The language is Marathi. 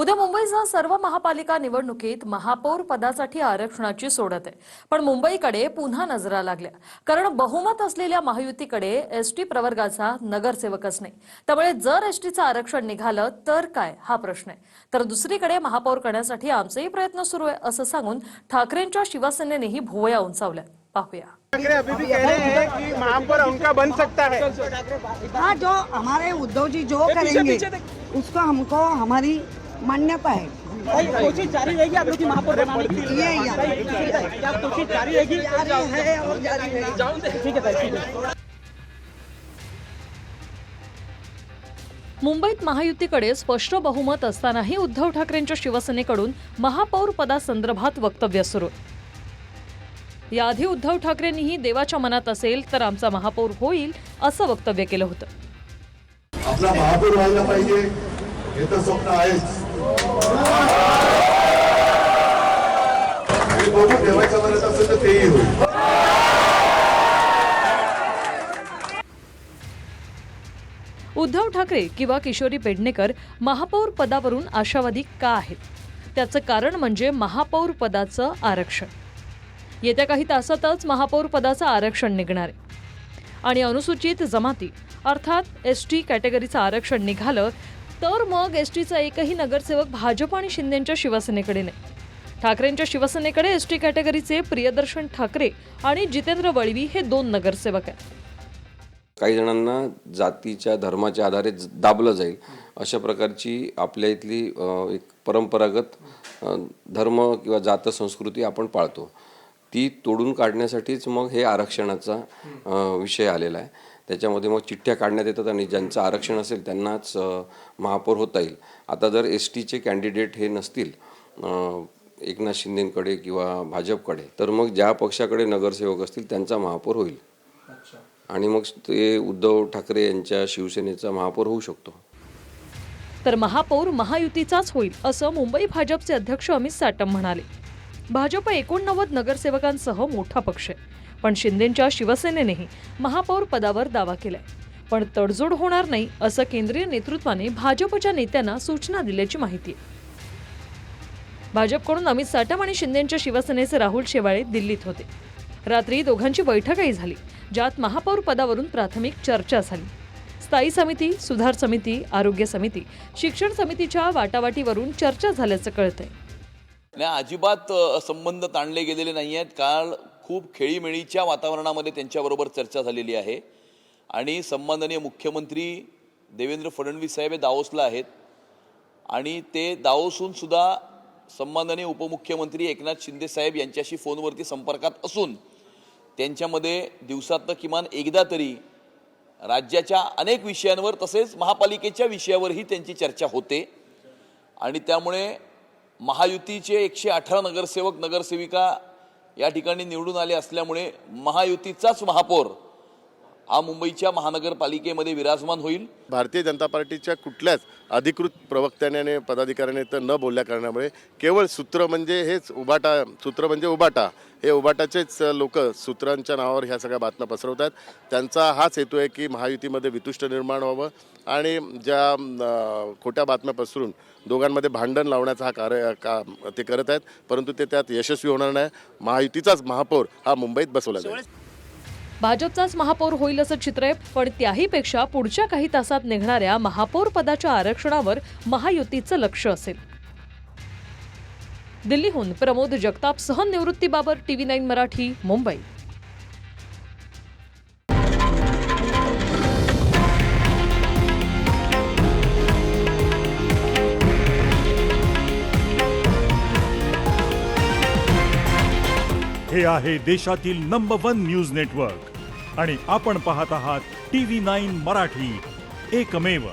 उद्या मुंबईसह सर्व महापालिका निवडणुकीत महापौर पदासाठी आरक्षणाची सोडत आहे. पण मुंबईकडे पुन्हा नजरा लागल्या, कारण बहुमत असलेल्या महायुतीकडे एसटी प्रवर्गाचा नगरसेवकच नाही. त्यामुळे जर एसटीचं आरक्षण निघालं तर काय, हा प्रश्न आहे. तर दुसरीकडे महापौर करण्यासाठी आमचेही प्रयत्न सुरू आहे असं सांगून ठाकरेंच्या शिवसेनेनेही भुवया उंचावल्या. पाहूया. ठाकरे अभी भी कह रहे हैं कि महापौर उनका बन सकता है। हाँ, जो हमारे उद्धव जी जो करेंगे उसको हमको हमारी मान्यता है। कोशिश जारी रहेगी आप लोग की महापौर बनाने की। क्या कोशिश जारी रहेगी? जारी है और जारी रहेगी। ठीक है, ठीक है। मुंबईत महायुतीकडे स्पष्ट बहुमत असतानाही उद्धव ठाकरेंच्या शिवसेनेकडून महापौर पदासंदर्भात वक्तव्य सुरू. याआधी उद्धव ठाकरेंनीही देवाच्या मनात असेल तर आमचा महापौर होईल असं वक्तव्य केलं होतं. आपला महापौर व्हायला पाहिजे हे तर स्वप्न आहेच. बघू देवाच्या मनात असेल तर तेही होईल. उद्धव ठाकरे किंवा किशोरी पेडणेकर महापौर पदावरून आशावादी का आहेत? त्याचं कारण म्हणजे महापौर पदाचं आरक्षण. येत्या काही तासातच महापौर पदाचं आरक्षण निघणार आहे आणि अनुसूचित जमाती अर्थात एसटी कॅटेगरीचं आरक्षण निघालं तर मग एसटीचा एकही नगरसेवक भाजप आणि शिंदेच्या शिवसेनेकडे नाही. ठाकरेंच्या शिवसेनेकडे एसटी कॅटेगरीचे प्रियदर्शन ठाकरे आणि जितेंद्र वळवी हे 2 नगरसेवक आहेत. काही जणांना जातीच्या धर्माच्या आधारे दाबलं जाईल अशा प्रकारची आपल्या इथली एक परंपरागत धर्म किंवा जात संस्कृती आपण पाळतो. ती तोडून काढण्यासाठीच मग हे आरक्षणाचा विषय आलेला आहे. त्याच्यामध्ये मग चिठ्ठ्या काढण्यात येतात आणि ज्यांचं आरक्षण असेल त्यांनाच महापौर होता येईल. आता जर एस टीचे कॅन्डिडेट हे नसतील एकनाथ शिंदेकडे किंवा भाजपकडे, तर मग ज्या पक्षाकडे नगरसेवक असतील त्यांचा महापौर होईल आणि मग ते उद्धव ठाकरे यांच्या शिवसेनेचा महापौर होऊ शकतो. तर महापौर महायुतीचाच होईल असं मुंबई भाजपचे अध्यक्ष अमित साटम म्हणाले. भाजप 89 नगरसेवकांसह मोठा पक्ष आहे, पण शिंदेच्या शिवसेनेनेही महापौर पदावर दावा केलाय. पण तडजोड होणार नाही असं केंद्रीय नेतृत्वाने भाजपच्या नेत्यांना सूचना दिल्याची माहिती आहे. भाजपकडून अमित साटम आणि शिंदेच्या शिवसेनेचे राहुल शेवाळे दिल्लीत होते. रात्री दोघांची बैठकही झाली, ज्यात महापौर पदावरून प्राथमिक चर्चा झाली. स्थायी समिती, सुधार समिती, आरोग्य समिती, शिक्षण समितीच्या वाटावाटीवरून चर्चा झाल्याचं कळतंय. नाही, अजिबात संबंध ताणले गेलेले नाही आहेत. काल खूप खेळीमेळीच्या वातावरणामध्ये त्यांच्याबरोबर चर्चा झालेली आहे आणि सन्माननीय मुख्यमंत्री देवेंद्र फडणवीस साहेब हे दावोसला आहेत आणि ते दावोसून सुद्धा सन्माननीय उपमुख्यमंत्री एकनाथ शिंदे साहेब यांच्याशी फोनवरती संपर्कात असून त्यांच्यामध्ये दिवसातनं किमान एकदा तरी राज्याच्या अनेक विषयांवर तसेच महापालिकेच्या विषयावरही त्यांची चर्चा होते आणि त्यामुळे महायुतीचे 118 नगरसेवक नगरसेविका या ठिकाणी निवडून आले असल्यामुळे महायुतीचाच महापौर हा मुंबईच्या महानगरपालिकेमध्ये विराजमान होईल. भारतीय जनता पार्टीच्या कुठल्याच अधिकृत प्रवक्त्याने पदाधिकाऱ्याने तर न बोलल्या कारणामुळे केवळ सूत्र म्हणजे हेच उबाटा हे उबाटाचेच लोक सूत्रांच्या नावावर ह्या सगळ्या बातम्या पसरवतात. त्यांचा हाच हेतू आहे की महायुतीमध्ये वितुष्ट निर्माण व्हावं आणि ज्या खोट्या बातम्या पसरून दोघांमध्ये भांडण लावण्याचा हा ते करत आहेत, परंतु ते त्यात यशस्वी होणार नाही. महायुतीचाच महापौर हा मुंबईत बसवला जाईल. भाजपचाच महापौर होईल असं चित्र आहे, पण त्याहीपेक्षा पुढच्या काही तासात निघणाऱ्या महापौर पदाच्या आरक्षणावर महायुतीचं लक्ष असेल. दिल्लीहून प्रमोद जगतापसह निवृत्ती बाबर, TV9 मराठी, मुंबई. हे आहे देशातील नंबर 1 न्यूज नेटवर्क आणि आपण पाहत आहात TV9 मराठी, एकमेव.